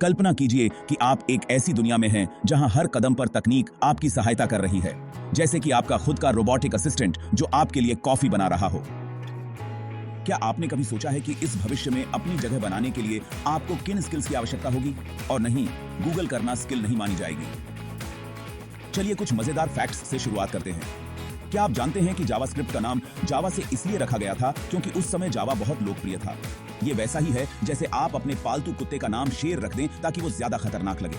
कल्पना कीजिए कि आप एक ऐसी दुनिया में हैं जहां हर कदम पर तकनीक आपकी सहायता कर रही है, जैसे कि आपका खुद का रोबोटिक असिस्टेंट जो आपके लिए कॉफी बना रहा हो। क्या आपने कभी सोचा है कि इस भविष्य में अपनी जगह बनाने के लिए आपको किन स्किल्स की आवश्यकता होगी? और नहीं, गूगल करना स्किल नहीं मानी जाएगी। चलिए कुछ मजेदार फैक्ट्स से शुरुआत करते हैं। क्या आप जानते हैं कि जावास्क्रिप्ट का नाम जावा से इसलिए रखा गया था क्योंकि उस समय जावा बहुत लोकप्रिय था। ये वैसा ही है जैसे आप अपने पालतू कुत्ते का नाम शेर रख दें ताकि वो ज्यादा खतरनाक लगे।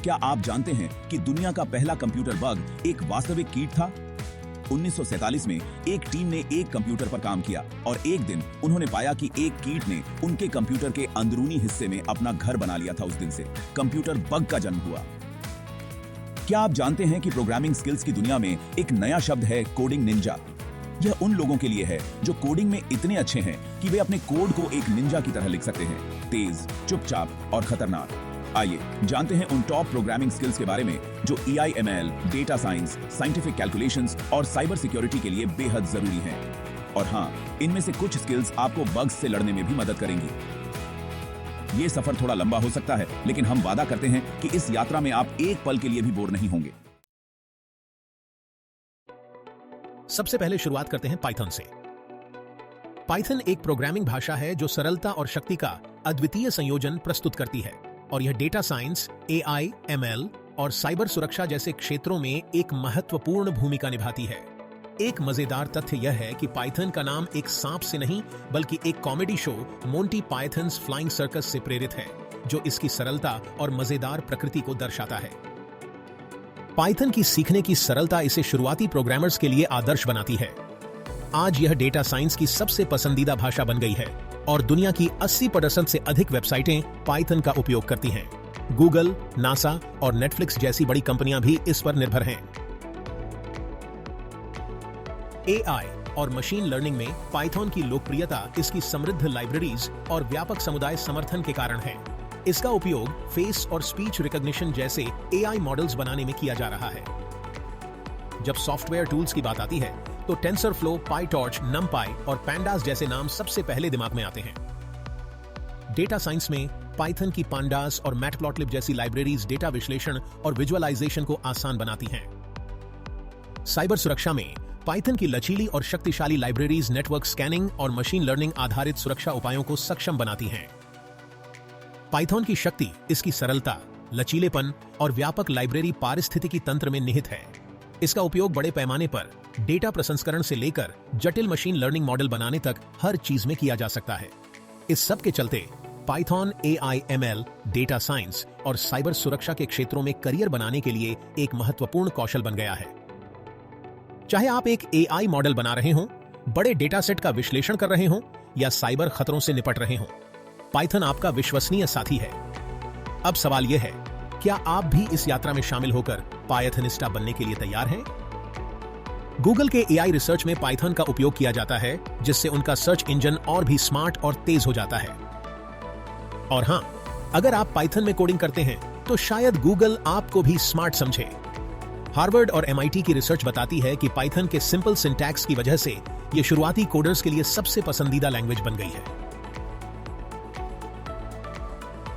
क्या आप जानते हैं कि दुनिया का पहला कंप्यूटर बग एक वास्तविक कीट था? 1947 में एक टीम ने एक कंप्यूटर पर काम किया और एक दिन उन्होंने पाया कि एक कीट ने उनके कंप्यूटर के अंदरूनी हिस्से में अपना घर बना लिया था। उस दिन से कंप्यूटर बग का जन्म हुआ। क्या आप जानते हैं कि प्रोग्रामिंग स्किल्स की दुनिया में एक नया शब्द है कोडिंग निंजा? यह उन लोगों के लिए है जो कोडिंग में इतने अच्छे हैं कि वे अपने कोड को एक निंजा की तरह लिख सकते हैं, तेज, चुपचाप और खतरनाक। आइए जानते हैं उन टॉप प्रोग्रामिंग स्किल्स के बारे में जो EIML, data science, scientific calculations और साइबर सिक्योरिटी के लिए बेहद जरूरी हैं। और हाँ, इनमें से कुछ स्किल्स आपको बग्स से लड़ने में भी मदद करेंगी। ये सफर थोड़ा लंबा हो सकता है, लेकिन हम वादा करते हैं कि इस यात्रा में आप एक पल के लिए भी बोर नहीं होंगे। सबसे पहले शुरुआत करते हैं पाइथन से। पाइथन एक प्रोग्रामिंग भाषा है जो सरलता और शक्ति का अद्वितीय संयोजन प्रस्तुत करती है और यह डेटा साइंस, AI, ML और साइबर सुरक्षा जैसे क्षेत्रों में एक महत्वपूर्ण भूमिका निभाती है। एक मजेदार तथ्य यह है कि पाइथन का नाम एक सांप से नहीं बल्कि एक comedy show Monty pythons flying circus से प्रेरित है, जो इसकी सरलता और मजेदार प्रकृति को दर्शाता है। पाइथन की सीखने की सरलता इसे शुरुआती प्रोग्रामर्स के लिए आदर्श बनाती है। आज यह डेटा साइंस की सबसे पसंदीदा भाषा बन गई है और दुनिया की 80% से अधिक वेबसाइटें पाइथन का उपयोग करती हैं। गूगल, नासा और नेटफ्लिक्स जैसी बड़ी कंपनियां भी इस पर निर्भर हैं। AI और मशीन लर्निंग में पाइथन की लोकप्रियता इसकी समृद्ध लाइब्रेरीज और व्यापक समुदाय समर्थन के कारण है। इसका उपयोग फेस और स्पीच रिकॉग्निशन जैसे AI मॉडल्स बनाने में किया जा रहा है। जब सॉफ्टवेयर टूल्स की बात आती है तो टेंसरफ्लो, पाइटॉर्च, नमपाई और पैंडास जैसे नाम सबसे पहले दिमाग में आते हैं। डेटा साइंस में पाइथन की पांडास और मैटप्लॉटलिब जैसी लाइब्रेरीज डेटा विश्लेषण और विजुअलाइजेशन को आसान बनाती हैं। साइबर सुरक्षा में पाइथन की लचीली और शक्तिशाली लाइब्रेरीज नेटवर्क स्कैनिंग और मशीन लर्निंग आधारित सुरक्षा उपायों को सक्षम बनाती हैं। पाइथन की शक्ति इसकी सरलता, लचीलेपन और व्यापक लाइब्रेरी पारिस्थितिकी तंत्र में निहित है। इसका उपयोग बड़े पैमाने पर डेटा प्रसंस्करण से लेकर जटिल मशीन लर्निंग मॉडल बनाने तक हर चीज में किया जा सकता है। इस सब के चलते Python AI, ML, data science और साइबर सुरक्षा के क्षेत्रों में करियर बनाने के लिए एक महत्वपूर्ण कौशल बन गया है। चाहे आप एक AI मॉडल बना रहे हों, बड़े डेटा सेट का विश्लेषण कर रहे हों या साइबर खतरों से निपट रहे हों, पाइथन आपका विश्वसनीय साथी है। अब सवाल यह है, क्या आप भी इस यात्रा में शामिल होकर पाइथनिस्टा बनने के लिए तैयार हैं? गूगल के AI रिसर्च में पाइथन का उपयोग किया जाता है, जिससे उनका सर्च इंजन और भी स्मार्ट और तेज हो जाता है। और हां, अगर आप पाइथन में कोडिंग करते हैं तो शायद गूगल आपको भी स्मार्ट समझे। हार्वर्ड और MIT की रिसर्च बताती है कि पाइथन के सिंपल सिंटैक्स की वजह से यह शुरुआती कोडर्स के लिए सबसे पसंदीदा लैंग्वेज बन गई है।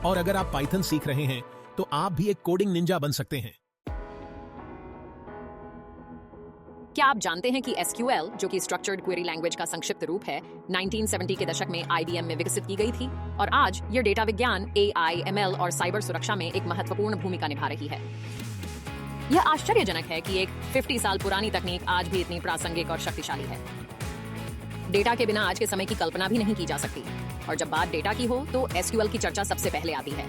और अगर आप पाइथन सीख रहे हैं तो आप भी एक कोडिंग निंजा बन सकते हैं। क्या आप जानते हैं कि SQL, जो कि स्ट्रक्चर्ड क्वेरी लैंग्वेज का संक्षिप्त रूप है, 1970 के दशक में IBM में विकसित की गई थी और आज यह डेटा विज्ञान, AI, ML और साइबर सुरक्षा में एक महत्वपूर्ण भूमिका निभा रही है। यह आश्चर्यजनक है कि एक 50 साल पुरानी तकनीक आज भी इतनी प्रासंगिक और शक्तिशाली है। डेटा के बिना आज के समय की कल्पना भी नहीं की जा सकती और जब बात डेटा की हो तो SQL की चर्चा सबसे पहले आती है।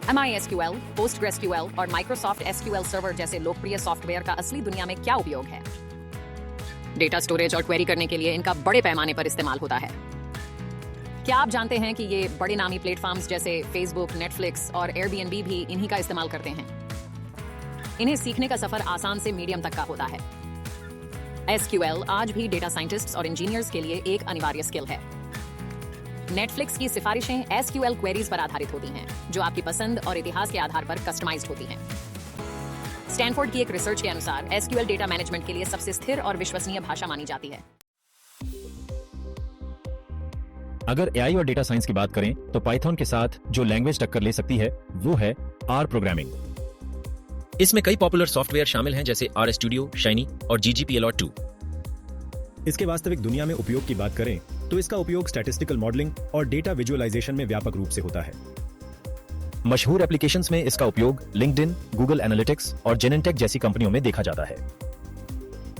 MySQL, PostgreSQL और Microsoft SQL सर्वर जैसे लोकप्रिय सॉफ्टवेयर का असली दुनिया में क्या उपयोग है? डेटा स्टोरेज और क्वेरी करने के लिए इनका बड़े पैमाने पर इस्तेमाल होता है। क्या आप जानते हैं कि ये बड़े नामी प्लेटफॉर्म्स जैसे फेसबुक, नेटफ्लिक्स और Airbnb भी इन्हीं का इस्तेमाल करते हैं? इन्हें सीखने का सफर आसान से मीडियम तक का होता है। SQL आज भी डेटा साइंटिस्ट्स और इंजीनियर्स के लिए एक अनिवार्य स्किल है। नेटफ्लिक्स की सिफारिशें SQL क्वेरीज पर आधारित होती हैं, जो आपकी पसंद और इतिहास के आधार पर कस्टमाइज्ड होती हैं। स्टैनफोर्ड की एक रिसर्च के अनुसार SQL डेटा मैनेजमेंट के लिए सबसे स्थिर और विश्वसनीय भाषा मानी जाती है। अगर एआई और डेटा साइंस की बात करें तो पाइथन के साथ जो लैंग्वेज टक्कर ले सकती है वो है आर प्रोग्रामिंग। इसमें कई पॉपुलर सॉफ्टवेयर शामिल हैं जैसे आर स्टूडियो, शाइनी और GGPL2। इसके वास्तविक दुनिया में उपयोग की बात करें तो इसका उपयोग स्टैटिस्टिकल मॉडलिंग और डेटा विजुअलाइजेशन में व्यापक रूप से होता है। मशहूर एप्लीकेशंस में इसका उपयोग लिंक्डइन, गूगल एनालिटिक्स और जेनेंटेक जैसी कंपनियों में देखा जाता है।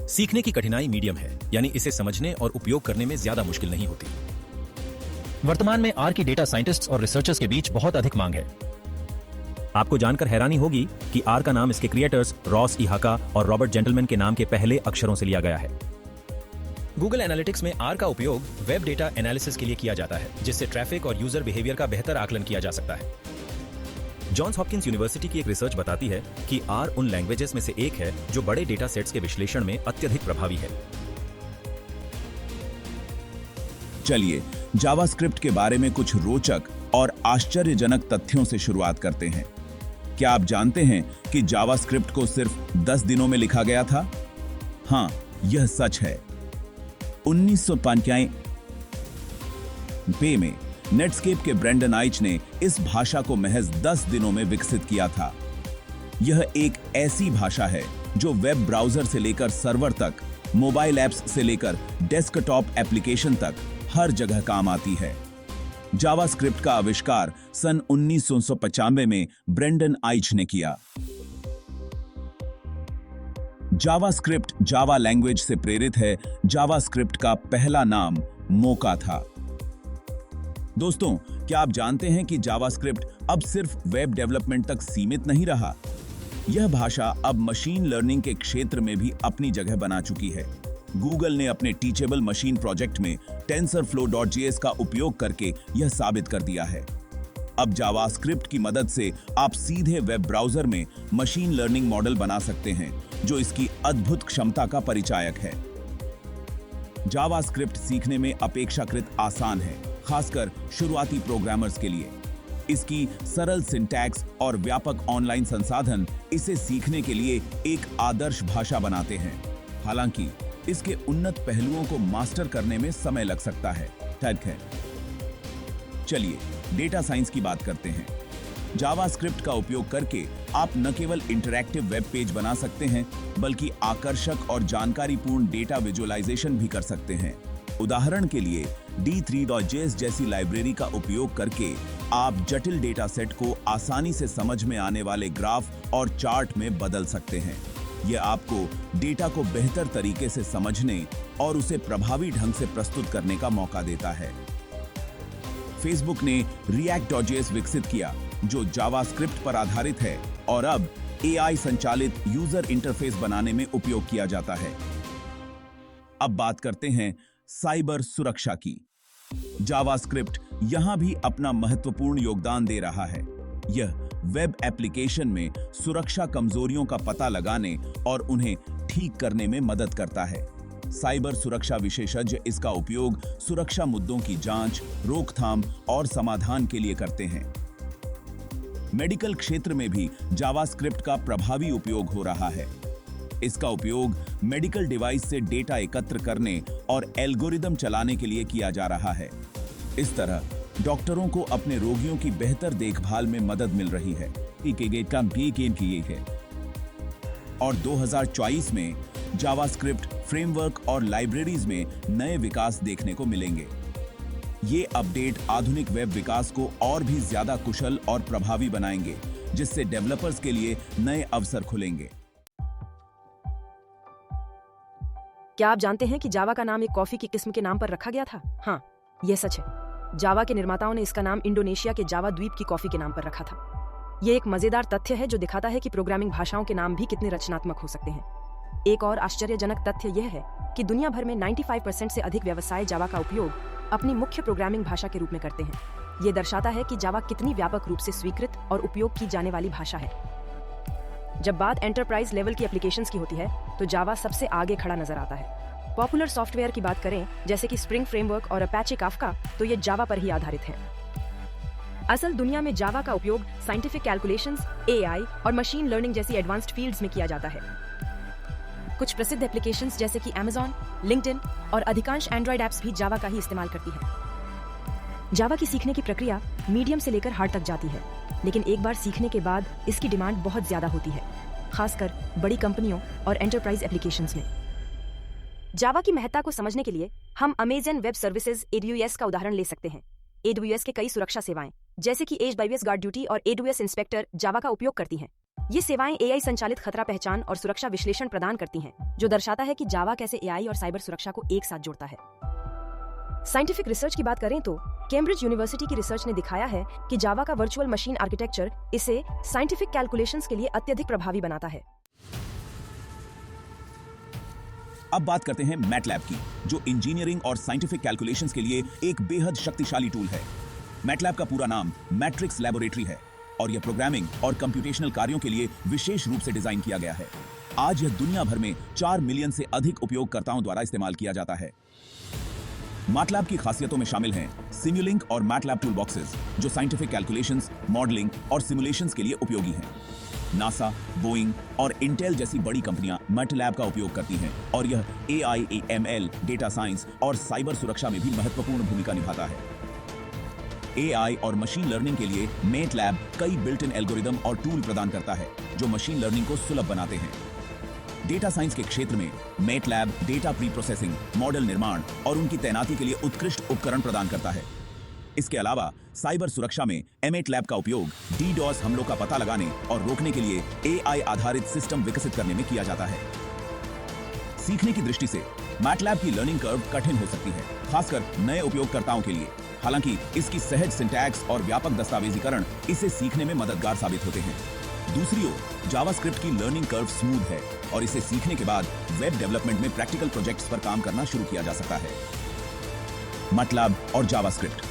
सीखने की कठिनाई मीडियम है, यानी इसे समझने और उपयोग करने में ज्यादा मुश्किल नहीं होती। वर्तमान में आर की डेटा साइंटिस्ट्स और रिसर्चर्स के बीच बहुत अधिक मांग है। आपको जानकर हैरानी होगी कि आर का नाम इसके क्रिएटर्स रॉस इहाका और रॉबर्ट जेंटलमैन के नाम के पहले अक्षरों से लिया गया है। गूगल एनालिटिक्स में आर का उपयोग वेब डेटा एनालिसिस के लिए किया जाता है, जिससे ट्रैफिक और यूजर बिहेवियर का बेहतर आकलन किया जा सकता है। जॉन्स हॉपकिंस यूनिवर्सिटी की एक रिसर्च बताती है कि आर उन लैंग्वेजेस में से एक है जो बड़े डेटा सेट्स के विश्लेषण में अत्यधिक प्रभावी है। चलिए जावास्क्रिप्ट के बारे में कुछ रोचक और आश्चर्यजनक तथ्यों से शुरुआत करते हैं। क्या आप जानते हैं कि जावास्क्रिप्ट को सिर्फ 10 दिनों में लिखा गया था? हाँ, यह सच है। 1995 में नेटस्केप के ब्रेंडन आइच ने इस भाषा को महज 10 दिनों में विकसित किया था। यह एक ऐसी भाषा है जो वेब ब्राउजर से लेकर सर्वर तक, मोबाइल ऐप्स से लेकर डेस्कटॉप एप्लीकेशन तक हर जगह काम आती है। जावास्क्रिप्ट का आविष्कार सन 1995 में ब्रेंडन आइच ने किया। जावास्क्रिप्ट जावा लैंग्वेज से प्रेरित है। जावास्क्रिप्ट का पहला नाम मोका था। दोस्तों, क्या आप जानते हैं कि जावास्क्रिप्ट अब सिर्फ वेब डेवलपमेंट तक सीमित नहीं रहा? यह भाषा अब मशीन लर्निंग के क्षेत्र में भी अपनी जगह बना चुकी है। गूगल ने अपने टीचेबल मशीन प्रोजेक्ट में TensorFlow.js का उपयोग करके यह साबित कर दिया है। अब जावास्क्रिप्ट की मदद से आप सीधे वेब ब्राउजर में मशीन लर्निंग मॉडल बना सकते हैं, जो इसकी अद्भुत क्षमता का परिचायक है। जावास्क्रिप्ट सीखने में अपेक्षाकृत आसान है, खासकर शुरुआती प्रोग्रामर्स के लिए। इसकी सरल सिंटैक्स और व्यापक ऑनलाइन संसाधन इसे सीखने के लिए एक आदर्श भाषा बनाते हैं। हालांकि इसके उन्नत पहलुओं को मास्टर करने में समय लग सकता है। ठीक है, चलिए डेटा साइंस की बात करते हैं। जावास्क्रिप्ट का उपयोग करके आप न केवल इंटरैक्टिव वेब पेज बना सकते हैं, बल्कि आकर्षक और जानकारीपूर्ण डेटा विजुअलाइजेशन भी कर सकते हैं। उदाहरण के लिए D3.js जैसी लाइब्रेरी का उपयोग करके आप जटिल डेटा सेट को आसानी से समझ में आने वाले ग्राफ और चार्ट में बदल सकते हैं। यह आपको डेटा को बेहतर तरीके से समझने और उसे प्रभावी ढंग से प्रस्तुत करने का मौका देता है। फेसबुक ने React.js विकसित किया, जो जावास्क्रिप्ट पर आधारित है और अब AI संचालित यूजर इंटरफेस बनाने में उपयोग किया जाता है। अब बात करते हैं साइबर सुरक्षा की। जावास्क्रिप्ट यहां भी अपना महत्वपूर्ण योगदान दे रहा है। यह वेब एप्लीकेशन में सुरक्षा कमजोरियों का पता लगाने और उन्हें ठीक करने में मदद करता है। साइबर सुरक्षा विशेषज्ञ इसका उपयोग सुरक्षा मुद्दों की जांच, रोकथाम और समाधान के लिए करते हैं। मेडिकल क्षेत्र में भी जावास्क्रिप्ट का प्रभावी उपयोग हो रहा है। इसका उपयोग मेडिकल डिवाइस से डेटा एकत्र करने और एल्गोरिदम चलाने के लिए किया जा रहा है। इस तरह डॉक्टरों को अपने रोगियों की बेहतर देखभाल में मदद मिल रही है। और 2024 में जावास्क्रिप्ट फ्रेमवर्क और लाइब्रेरीज में नए विकास देखने को मिलेंगे। ये अपडेट आधुनिक वेब विकास को और भी ज्यादा कुशल और प्रभावी बनाएंगे, जिससे डेवलपर्स के लिए नए अवसर खुलेंगे। क्या आप जानते हैं कि जावा का नाम एक कॉफी की किस्म के नाम पर रखा गया था? हाँ, यह सच है। जावा के निर्माताओं ने इसका नाम इंडोनेशिया के जावा द्वीप की कॉफी के नाम पर रखा था। यह एक मजेदार तथ्य है जो दिखाता है कि प्रोग्रामिंग भाषाओं के नाम भी कितने रचनात्मक हो सकते हैं। एक और आश्चर्यजनक तथ्य यह है कि दुनिया भर में 95% से अधिक व्यवसाय जावा का उपयोग अपनी मुख्य प्रोग्रामिंग भाषा के रूप में करते हैं। यह दर्शाता है कि जावा कितनी व्यापक रूप से स्वीकृत और उपयोग की जाने वाली भाषा है। जब बात एंटरप्राइज लेवल की एप्लीकेशंस की होती है, तो जावा सबसे आगे खड़ा नजर आता है। पॉपुलर सॉफ्टवेयर की बात करें, जैसे कि स्प्रिंग फ्रेमवर्क और अपाचे काफका, तो ये जावा पर ही आधारित है। असल दुनिया में जावा का उपयोग साइंटिफिक कैलकुलेशंस, AI और मशीन लर्निंग जैसी एडवांस्ड फील्ड्स में किया जाता है। कुछ प्रसिद्ध एप्लीकेशंस जैसे कि Amazon, लिंक्डइन और अधिकांश एंड्रॉइड ऐप्स भी जावा का ही इस्तेमाल करती हैं। जावा की सीखने की प्रक्रिया मीडियम से लेकर हार्ड तक जाती है, लेकिन एक बार सीखने के बाद इसकी डिमांड बहुत ज्यादा होती है, खासकर बड़ी कंपनियों और एंटरप्राइज एप्लीकेशंस में। जावा की महत्ता को समझने के लिए हम अमेज़न वेब सर्विसेज AWS का उदाहरण ले सकते हैं। AWS के कई सुरक्षा सेवाएं जैसे कि AWS गार्ड ड्यूटी और AWS इंस्पेक्टर जावा का उपयोग करती हैं। ये सेवाएं AI संचालित खतरा पहचान और सुरक्षा विश्लेषण प्रदान करती हैं, जो दर्शाता है कि जावा कैसे AI और साइबर सुरक्षा को एक साथ जोड़ता है। साइंटिफिक रिसर्च की बात करें तो कैम्ब्रिज यूनिवर्सिटी की रिसर्च ने दिखाया है कि जावा का वर्चुअल मशीन आर्किटेक्चर इसे साइंटिफिक कैलकुलेशंस के लिए अत्यधिक प्रभावी बनाता है। अब बात करते हैं मैटलैब की, जो इंजीनियरिंग और साइंटिफिक कैलकुलेशंस के लिए एक बेहद शक्तिशाली टूल है। मैटलैब का पूरा नाम मैट्रिक्स लैबोरेटरी है और यह प्रोग्रामिंग और कंप्यूटेशनल कार्यों के लिए विशेष रूप से डिजाइन किया गया है। आज यह दुनिया भर में 4 मिलियन से अधिक उपयोगकर्ताओं द्वारा इस्तेमाल किया जाता है। मैटलैब की खासियतों में शामिल हैं सिम्युलिंक और मैटलैब टूल बॉक्सेस, जो साइंटिफिक कैलकुलेशंस, मॉडलिंग और सिमुलेशंस के लिए उपयोगी हैं। नासा, बोइंग और इंटेल जैसी बड़ी कंपनियां मैटलैब का उपयोग करती हैं और यह AI, ML, डेटा साइंस और साइबर सुरक्षा में भी महत्वपूर्ण भूमिका निभाता है। AI और मशीन लर्निंग के लिए मैटलैब कई बिल्ट इन एल्गोरिदम और टूल प्रदान करता है, जो मशीन लर्निंग को सुलभ बनाते हैं। डेटा साइंस के क्षेत्र में MATLAB data pre processing, model निर्माण और उनकी तैनाती के लिए उत्कृष्ट उपकरण प्रदान करता है। इसके अलावा साइबर सुरक्षा में मैटलैब का उपयोग DDoS हमलों का पता लगाने और रोकने के लिए AI आधारित सिस्टम विकसित करने में किया जाता है। सीखने की दृष्टि से मैटलैब की लर्निंग कर्व कठिन हो सकती है, खासकर नए उपयोगकर्ताओं के लिए। हालांकि इसकी सहज सिंटैक्स और व्यापक दस्तावेजीकरण इसे सीखने में मददगार साबित होते हैं। दूसरी ओर जावास्क्रिप्ट की लर्निंग कर्व स्मूथ है और इसे सीखने के बाद वेब डेवलपमेंट में प्रैक्टिकल प्रोजेक्ट्स पर काम करना शुरू किया जा सकता है। मैटलैब और जावास्क्रिप्ट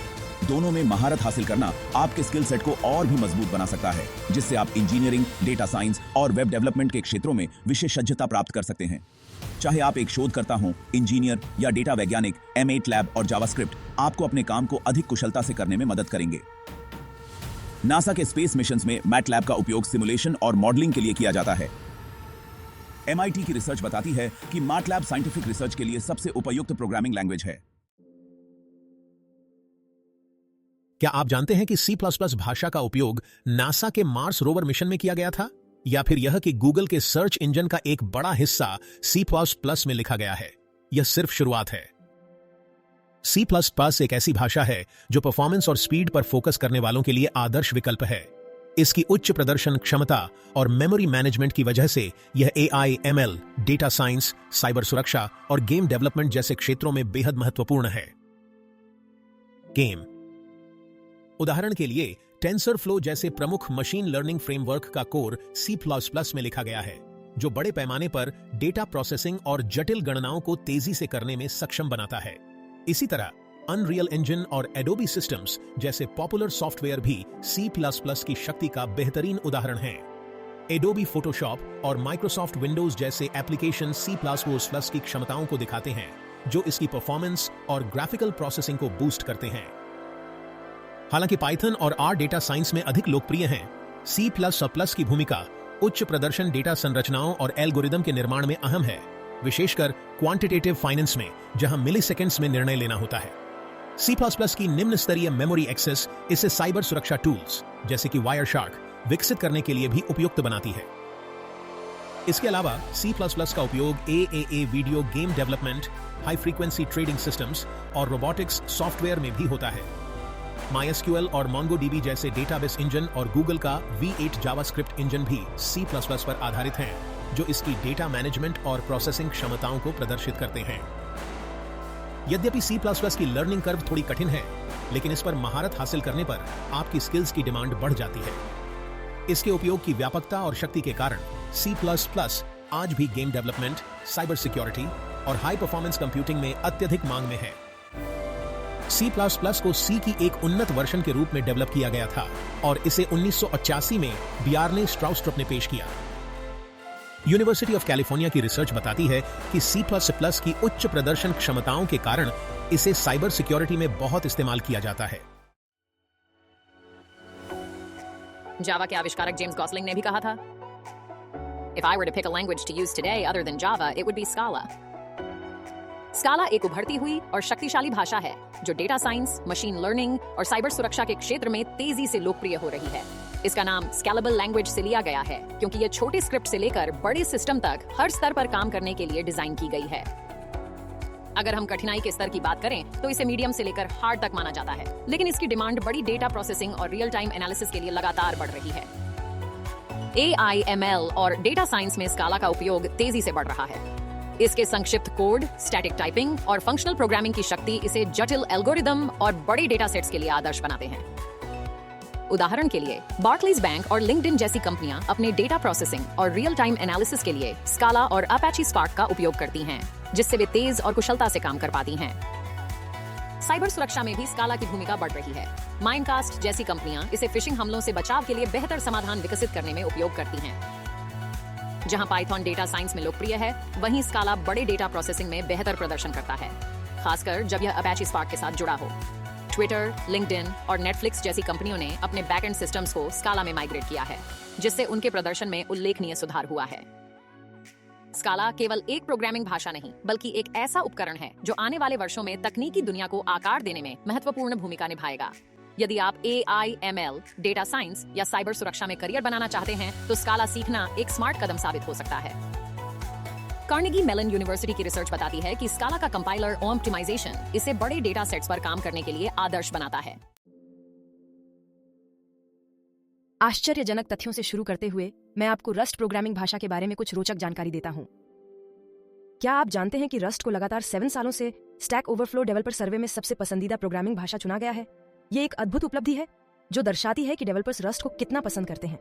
दोनों में महारत हासिल करना आपके स्किल सेट को और भी मजबूत बना सकता है, जिससे आप इंजीनियरिंग, डेटा साइंस और वेब डेवलपमेंट के क्षेत्रों में विशेषज्ञता प्राप्त कर सकते हैं। चाहे आप एक शोधकर्ता हों, इंजीनियर या डेटा वैज्ञानिक, मैटलैब और जावास्क्रिप्ट आपको अपने काम को अधिक कुशलता से करने में मदद करेंगे। नासा के स्पेस मिशंस में मैटलैब का उपयोग सिमुलेशन और मॉडलिंग के लिए किया जाता है। MIT की रिसर्च बताती है कि मैटलैब साइंटिफिक रिसर्च के लिए सबसे उपयुक्त प्रोग्रामिंग लैंग्वेज है। क्या आप जानते हैं कि C++ भाषा का उपयोग नासा के मार्स रोवर मिशन में किया गया था? या फिर यह कि गूगल के सर्च इंजन का एक बड़ा हिस्सा C++ में लिखा गया है? यह सिर्फ शुरुआत है। C++ एक ऐसी भाषा है जो परफॉर्मेंस और स्पीड पर फोकस करने वालों के लिए आदर्श विकल्प है। इसकी उच्च प्रदर्शन क्षमता और मेमोरी मैनेजमेंट की वजह से यह AI, ML, data science, cyber सुरक्षा और गेम डेवलपमेंट जैसे क्षेत्रों में बेहद महत्वपूर्ण है। गेम उदाहरण के लिए टेंसरफ्लो जैसे प्रमुख मशीन लर्निंग फ्रेमवर्क का कोर C++ में लिखा गया है, जो बड़े पैमाने पर डेटा प्रोसेसिंग और जटिल गणनाओं को तेजी से करने में सक्षम बनाता है। इसी तरह अनरियल इंजन और एडोबी सिस्टम्स जैसे पॉपुलर सॉफ्टवेयर भी C++ की शक्ति का बेहतरीन उदाहरण हैं। एडोबी फोटोशॉप और माइक्रोसॉफ्ट विंडोज जैसे एप्लीकेशन C++ की क्षमताओं को दिखाते हैं, जो इसकी परफॉर्मेंस और ग्राफिकल प्रोसेसिंग को बूस्ट करते हैं। हालांकि पाइथन और R डेटा साइंस में अधिक लोकप्रिय हैं, C++ की भूमिका उच्च प्रदर्शन डेटा संरचनाओं और एल्गोरिदम के निर्माण में अहम है, विशेषकर क्वांटिटेटिव फाइनेंस में, जहां मिलीसेकंड्स में निर्णय लेना होता है। C++ की निम्न स्तरीय मेमोरी एक्सेस इसे साइबर सुरक्षा टूल्स जैसे कि वायरशार्क विकसित करने के लिए भी उपयुक्त बनाती है। इसके अलावा C++ का उपयोग AAA video game development, high frequency trading systems और रोबोटिक्स सॉफ्टवेयर में भी होता है। MySQL और MongoDB जैसे डेटाबेस इंजन और गूगल का V8 जावास्क्रिप्ट इंजन भी C++ पर आधारित हैं, जो इसकी डेटा मैनेजमेंट और प्रोसेसिंग क्षमताओं को प्रदर्शित करते हैं। यद्यपि C++ की लर्निंग कर्व थोड़ी कठिन है, लेकिन इस पर महारत हासिल करने पर आपकी स्किल्स की डिमांड बढ़ जाती है। इसके उपयोग की व्यापकता और शक्ति के कारण C++ आज भी गेम डेवलपमेंट, साइबर सिक्योरिटी और हाई परफॉर्मेंस कंप्यूटिंग में अत्यधिक मांग में है। C++ को C की एक उन्नत वर्जन के रूप में डेवलप किया गया था और इसे 1988 में बियार्ने स्ट्राउस्ट्रुप ने पेश किया। यूनिवर्सिटी ऑफ कैलिफोर्निया की रिसर्च बताती है कि C++ की उच्च प्रदर्शन क्षमताओं के कारण इसे साइबर सिक्योरिटी में बहुत इस्तेमाल किया जाता है। जावा के आविष्कारक जेम्स गॉसलिंग ने भी कहा था, If I were to pick a language to use today other than Java, it would be Scala. स्काला एक उभरती हुई और शक्तिशाली भाषा है जो डेटा साइंस, मशीन लर्निंग और साइबर सुरक्षा के क्षेत्र में तेजी से लोकप्रिय हो रही है। इसका नाम स्केलेबल लैंग्वेज से लिया गया है क्योंकि ये छोटे स्क्रिप्ट से लेकर बड़े सिस्टम तक हर स्तर पर काम करने के लिए डिजाइन की गई है। अगर हम कठिनाई के स्तर की बात करें तो इसे मीडियम से लेकर हार्ड तक माना जाता है, लेकिन इसकी डिमांड बड़ी डेटा प्रोसेसिंग और रियल टाइम एनालिसिस के लिए लगातार बढ़ रही है। AI, ML और डेटा साइंस में स्काला का उपयोग तेजी से बढ़ रहा है। इसके संक्षिप्त कोड, स्टैटिक टाइपिंग और फंक्शनल प्रोग्रामिंग की शक्ति इसे जटिल एल्गोरिदम और बड़े डेटा सेट्स के लिए आदर्श बनाते हैं। उदाहरण के लिए बार्कलीज बैंक और लिंक्डइन जैसी कंपनियां अपने डेटा प्रोसेसिंग और रियल टाइम एनालिसिस के लिए स्काला और अपाची स्पार्क का उपयोग करती हैं, जिससे वे तेज और कुशलता से काम कर पाती हैं। साइबर सुरक्षा में भी स्काला की भूमिका बढ़ रही है। माइनकास्ट जैसी कंपनियां इसे फिशिंग हमलों से बचाव के लिए बेहतर समाधान विकसित करने में उपयोग करती हैं। जहां पाइथन डेटा साइंस में लोकप्रिय है, वहीं स्काला बड़े डेटा प्रोसेसिंग में बेहतर प्रदर्शन करता है, खासकर जब यह अपाची स्पार्क के साथ जुड़ा हो। ट्विटर, लिंक्डइन और नेटफ्लिक्स जैसी कंपनियों ने अपने बैकएंड सिस्टम्स को स्काला में माइग्रेट किया है, जिससे उनके प्रदर्शन में उल्लेखनीय सुधार हुआ है। स्काला केवल एक प्रोग्रामिंग भाषा नहीं, बल्कि एक ऐसा उपकरण है जो आने वाले वर्षों में तकनीकी दुनिया को आकार देने में महत्वपूर्ण भूमिका निभाएगा। यदि आप AI, ML, डेटा साइंस या साइबर सुरक्षा में करियर बनाना चाहते हैं, तो स्काला सीखना एक स्मार्ट कदम साबित हो सकता है। कार्नेगी मेलन यूनिवर्सिटी की रिसर्च बताती है कि स्काला का कंपाइलर ऑप्टिमाइजेशन इसे बड़े डेटा सेट्स पर काम करने के लिए आदर्श बनाता है। आश्चर्यजनक तथ्यों से शुरू करते हुए मैं आपको रस्ट प्रोग्रामिंग भाषा के बारे में कुछ रोचक जानकारी देता हूं। क्या आप जानते हैं कि रस्ट को लगातार 7 सालों से स्टैक ओवरफ्लो डेवलपर सर्वे में सबसे पसंदीदा प्रोग्रामिंग भाषा चुना गया है? ये एक अद्भुत उपलब्धि है जो दर्शाती है कि डेवलपर्स रस्ट को कितना पसंद करते हैं।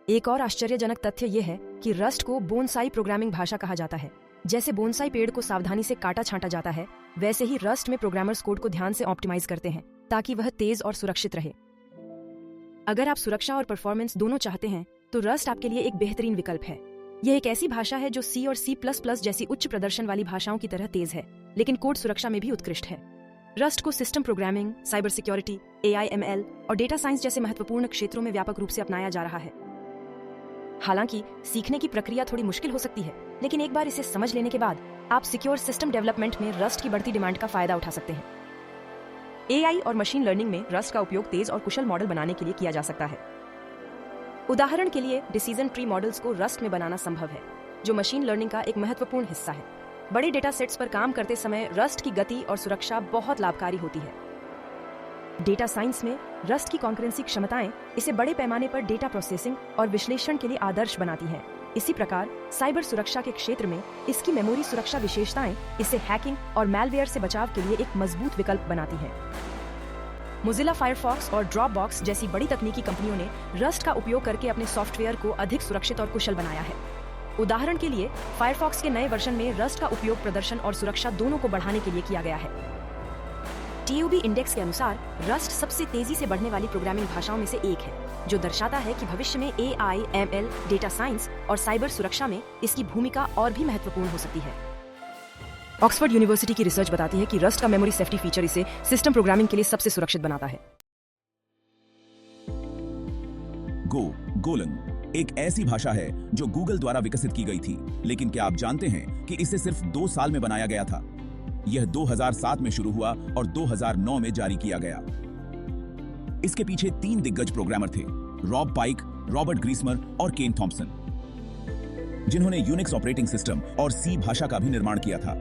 एक और आश्चर्यजनक तथ्य यह है कि रस्ट को बोनसाई प्रोग्रामिंग भाषा कहा जाता है। जैसे बोनसाई पेड़ को सावधानी से काटा छांटा जाता है, वैसे ही रस्ट में प्रोग्रामर्स कोड को ध्यान से ऑप्टिमाइज करते हैं ताकि वह तेज और सुरक्षित रहे। अगर आप सुरक्षा और परफॉर्मेंस दोनों चाहते हैं तो रस्ट आपके लिए एक बेहतरीन विकल्प है। यह एक ऐसी भाषा है जो C और C++ जैसी उच्च प्रदर्शन वाली भाषाओं की तरह तेज है, लेकिन कोड सुरक्षा में भी उत्कृष्ट है। रस्ट को system programming, cyber security, AI, ML और डेटा साइंस जैसे महत्वपूर्ण क्षेत्रों में व्यापक रूप से अपनाया जा रहा है। हालांकि सीखने की प्रक्रिया थोड़ी मुश्किल हो सकती है, लेकिन एक बार इसे समझ लेने के बाद आप सिक्योर सिस्टम डेवलपमेंट में रस्ट की बढ़ती डिमांड का फायदा उठा सकते हैं। AI और मशीन लर्निंग में रस्ट का उपयोग तेज और कुशल मॉडल बनाने के लिए किया जा सकता है। उदाहरण के लिए डिसीजन ट्री मॉडल्स को रस्ट में बनाना संभव है, जो मशीन लर्निंग का एक महत्वपूर्ण हिस्सा है। बड़े डेटा सेट्स पर काम करते समय रस्ट की गति और सुरक्षा बहुत लाभकारी होती है। डेटा साइंस में रस्ट की कॉन्करेंसी क्षमताएं इसे बड़े पैमाने पर डेटा प्रोसेसिंग और विश्लेषण के लिए आदर्श बनाती हैं। इसी प्रकार साइबर सुरक्षा के क्षेत्र में इसकी मेमोरी सुरक्षा विशेषताएं इसे हैकिंग और मैलवेयर से बचाव के लिए एक मजबूत विकल्प बनाती हैं। मोजिला फायरफॉक्स और ड्रॉपबॉक्स जैसी बड़ी तकनीकी कंपनियों ने रस्ट का उपयोग करके अपने सॉफ्टवेयर को अधिक सुरक्षित और कुशल बनाया है। उदाहरण के लिए फायरफॉक्स के नए वर्जन में रस्ट का उपयोग प्रदर्शन और सुरक्षा दोनों को बढ़ाने के लिए किया गया है। TUB इंडेक्स के अनुसार रस्ट सबसे तेजी से बढ़ने वाली प्रोग्रामिंग भाषाओं में से एक है, जो दर्शाता है कि भविष्य में AI, ML, डेटा साइंस और साइबर सुरक्षा में इसकी भूमिका और भी महत्वपूर्ण हो सकती है। ऑक्सफोर्ड यूनिवर्सिटी की रिसर्च बताती है कि रस्ट का मेमोरी सेफ्टी फीचर इसे सिस्टम प्रोग्रामिंग के लिए सबसे सुरक्षित बनाता है। गोलंग एक ऐसी भाषा है जो गूगल द्वारा विकसित की गई थी, लेकिन क्या आप जानते हैं कि इसे सिर्फ 2 साल में बनाया गया था? यह 2007 में शुरू हुआ और 2009 में जारी किया गया। इसके पीछे 3 दिग्गज प्रोग्रामर थे, रॉब पाइक, रॉबर्ट ग्रीसमर और केन थॉम्पसन, जिन्होंने यूनिक्स ऑपरेटिंग सिस्टम और C भाषा का भी निर्माण किया था।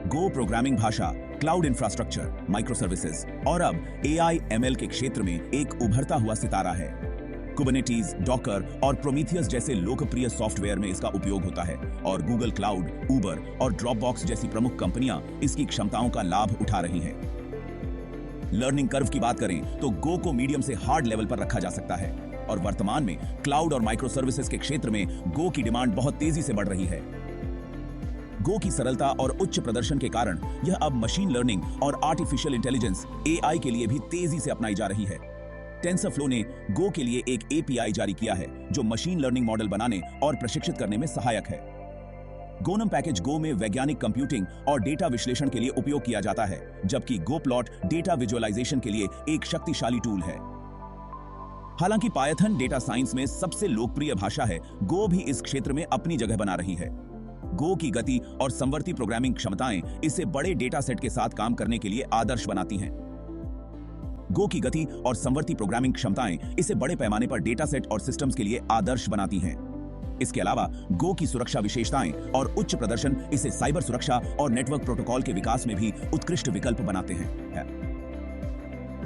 गो प्रोग्रामिंग भाषा क्लाउड इंफ्रास्ट्रक्चर, माइक्रो सर्विसेज और अब AI, ML के क्षेत्र में एक उभरता हुआ सितारा है। कुबरनेटीज, डॉकर और प्रोमीथियस जैसे लोकप्रिय सॉफ्टवेयर में इसका उपयोग होता है और गूगल क्लाउड, उबर और ड्रॉपबॉक्स जैसी प्रमुख कंपनियां इसकी क्षमताओं का लाभ उठा रही हैं। लर्निंग कर्व की बात करें तो गो को मीडियम से हार्ड लेवल पर रखा जा सकता है और वर्तमान में क्लाउड और माइक्रो सर्विसेज के क्षेत्र में गो की डिमांड बहुत तेजी से बढ़ रही है। गो की सरलता और उच्च प्रदर्शन के कारण यह अब मशीन लर्निंग और आर्टिफिशियल इंटेलिजेंस AI के लिए भी तेजी से अपनाई जा रही है। टेंसरफ्लो ने गो के लिए एक API जारी किया है जो मशीन लर्निंग मॉडल बनाने और प्रशिक्षित करने में सहायक है। गोनम पैकेज गो में वैज्ञानिक कंप्यूटिंग और डेटा विश्लेषण के लिए उपयोग किया जाता है, जबकि गोप्लॉट डेटा विजुअलाइजेशन के लिए एक शक्तिशाली टूल है। हालांकि पायथन डेटा साइंस में सबसे लोकप्रिय भाषा है, गो भी इस क्षेत्र में अपनी जगह बना रही है। गो की गति और समवर्ती प्रोग्रामिंग क्षमताएं इसे बड़े डेटा सेट के साथ काम करने के लिए आदर्श बनाती हैं। गो की गति और समवर्ती प्रोग्रामिंग क्षमताएं इसे बड़े पैमाने पर डेटा सेट और सिस्टम्स के लिए आदर्श बनाती हैं। इसके अलावा गो की सुरक्षा विशेषताएं और उच्च प्रदर्शन इसे साइबर सुरक्षा और नेटवर्क प्रोटोकॉल के विकास में भी उत्कृष्ट विकल्प बनाते हैं।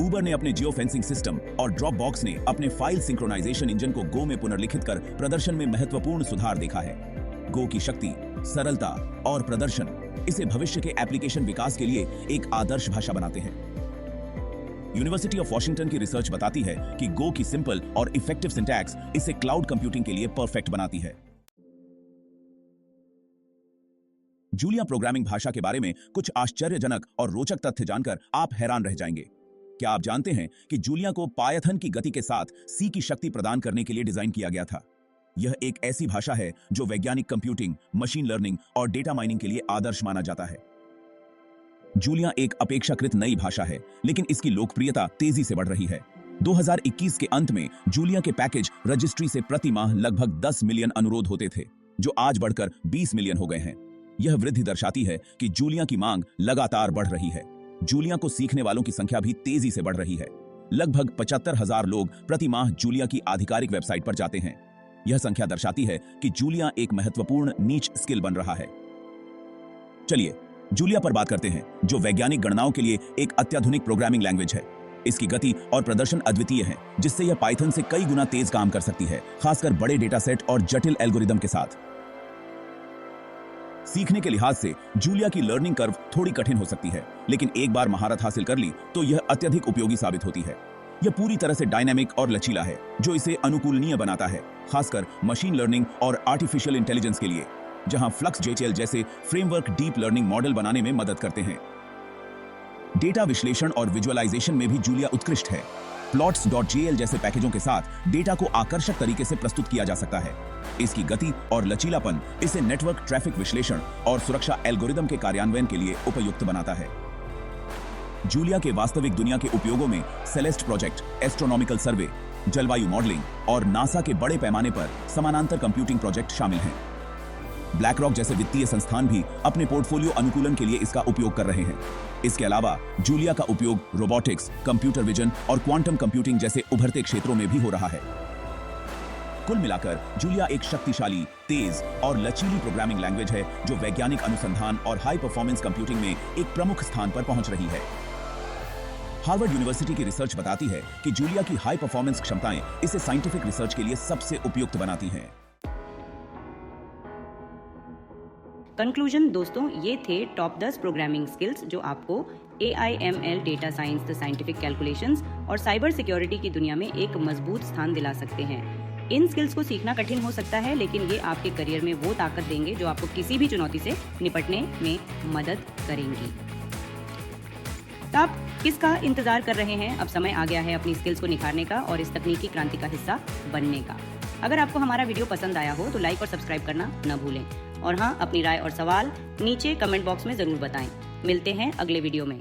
उबर ने अपने जियो फेंसिंग सिस्टम और ड्रॉपबॉक्स ने अपने फाइल सिंक्रोनाइजेशन इंजन को गो में पुनर्लिखित कर प्रदर्शन में महत्वपूर्ण सुधार देखा है। गो की शक्ति, सरलता और प्रदर्शन इसे भविष्य के एप्लीकेशन विकास के लिए एक आदर्श भाषा बनाते हैं। यूनिवर्सिटी ऑफ वॉशिंगटन की रिसर्च बताती है कि गो की सिंपल और इफेक्टिव सिंटैक्स इसे क्लाउड कंप्यूटिंग के लिए परफेक्ट बनाती है। जूलिया प्रोग्रामिंग भाषा के बारे में कुछ आश्चर्यजनक और रोचक तथ्य जानकर आप हैरान रह जाएंगे। क्या आप जानते हैं कि जूलिया को पायथन की गति के साथ सी की शक्ति प्रदान करने के लिए डिजाइन किया गया था? यह एक ऐसी भाषा है जो वैज्ञानिक कंप्यूटिंग, मशीन लर्निंग और डेटा माइनिंग के लिए आदर्श माना जाता है। जूलिया एक अपेक्षाकृत नई भाषा है, लेकिन इसकी लोकप्रियता तेजी से बढ़ रही है। 2021 के अंत में जूलिया के पैकेज रजिस्ट्री से प्रति माह लगभग 10 मिलियन अनुरोध होते थे, जो आज बढ़कर 20 मिलियन हो गए हैं। यह वृद्धि दर्शाती है कि जूलिया की मांग लगातार बढ़ रही है। जूलिया को सीखने वालों की संख्या भी तेजी से बढ़ रही है। लगभग 75,000 लोग प्रति माह जूलिया की आधिकारिक वेबसाइट पर जाते हैं। यह संख्या दर्शाती है कि जूलिया एक महत्वपूर्ण नीच स्किल बन रहा है। चलिए जूलिया पर बात करते हैं, जो वैज्ञानिक गणनाओं के लिए एक अत्याधुनिक प्रोग्रामिंग लैंग्वेज है। इसकी गति और प्रदर्शन अद्वितीय है, जिससे यह पाइथन से कई गुना तेज काम कर सकती है, खासकर बड़े डेटा सेट और जटिल एल्गोरिदम के साथ। सीखने के लिहाज से जूलिया की लर्निंग कर्व थोड़ी कठिन हो सकती है, लेकिन एक बार महारत हासिल कर ली तो यह अत्यधिक उपयोगी साबित होती है। यह पूरी तरह से डायनामिक और लचीला है, जो इसे अनुकूलनीय बनाता है, खासकर मशीन लर्निंग और आर्टिफिशियल इंटेलिजेंस के लिए, जहां फ्लक्स जेचेल जैसे फ्रेमवर्क डीप लर्निंग मॉडल बनाने में मदद करते हैं। डेटा विश्लेषण और विजुअलाइजेशन में भी जूलिया उत्कृष्ट है। plots.jl जैसे पैकेजों के साथ डेटा को आकर्षक तरीके से प्रस्तुत किया जा सकता है। इसकी गति और लचीलापन इसे नेटवर्क ट्रैफिक विश्लेषण और सुरक्षा एल्गोरिदम के कार्यान्वयन के लिए उपयुक्त बनाता है। जूलिया के वास्तविक दुनिया के उपयोगों में सेलेस्ट प्रोजेक्ट, एस्ट्रोनॉमिकल सर्वे, जलवायु मॉडलिंग और नासा के बड़े पैमाने पर समानांतर कंप्यूटिंग प्रोजेक्ट शामिल हैं। ब्लैकरॉक जैसे वित्तीय संस्थान भी अपने पोर्टफोलियो अनुकूलन के लिए इसका उपयोग कर रहे हैं। इसके अलावा जूलिया का उपयोग रोबोटिक्स, कंप्यूटर विजन और क्वांटम कंप्यूटिंग जैसे उभरते क्षेत्रों में भी हो रहा है। कुल मिलाकर जूलिया एक शक्तिशाली, तेज और लचीली प्रोग्रामिंग लैंग्वेज है, जो वैज्ञानिक अनुसंधान और हाई परफॉर्मेंस कंप्यूटिंग में एक प्रमुख स्थान पर पहुंच रही है। हार्वर्ड यूनिवर्सिटी की रिसर्च बताती है कि जूलिया की हाई परफॉर्मेंस क्षमताएं इसे साइंटिफिक रिसर्च के लिए सबसे उपयुक्त बनाती हैं। कंक्लूजन दोस्तों, ये थे टॉप 10 प्रोग्रामिंग स्किल्स जो आपको AIML, data science, the scientific calculations और साइबर सिक्योरिटी की दुनिया में एक मजबूत स्थान दिला सकते हैं। इन स्किल्स को सीखना कठिन हो सकता है, लेकिन ये आपके करियर में वो ताकत देंगे जो आपको किसी भी चुनौती से निपटने में मदद करेंगी। तो आप किसका इंतजार कर रहे हैं? अब समय आ गया है अपनी स्किल्स को निखारने का और इस तकनीकी क्रांति का हिस्सा बनने का। अगर आपको हमारा वीडियो पसंद आया हो तो लाइक और सब्सक्राइब करना न भूलें। और हाँ, अपनी राय और सवाल नीचे कमेंट बॉक्स में जरूर बताएं। मिलते हैं अगले वीडियो में।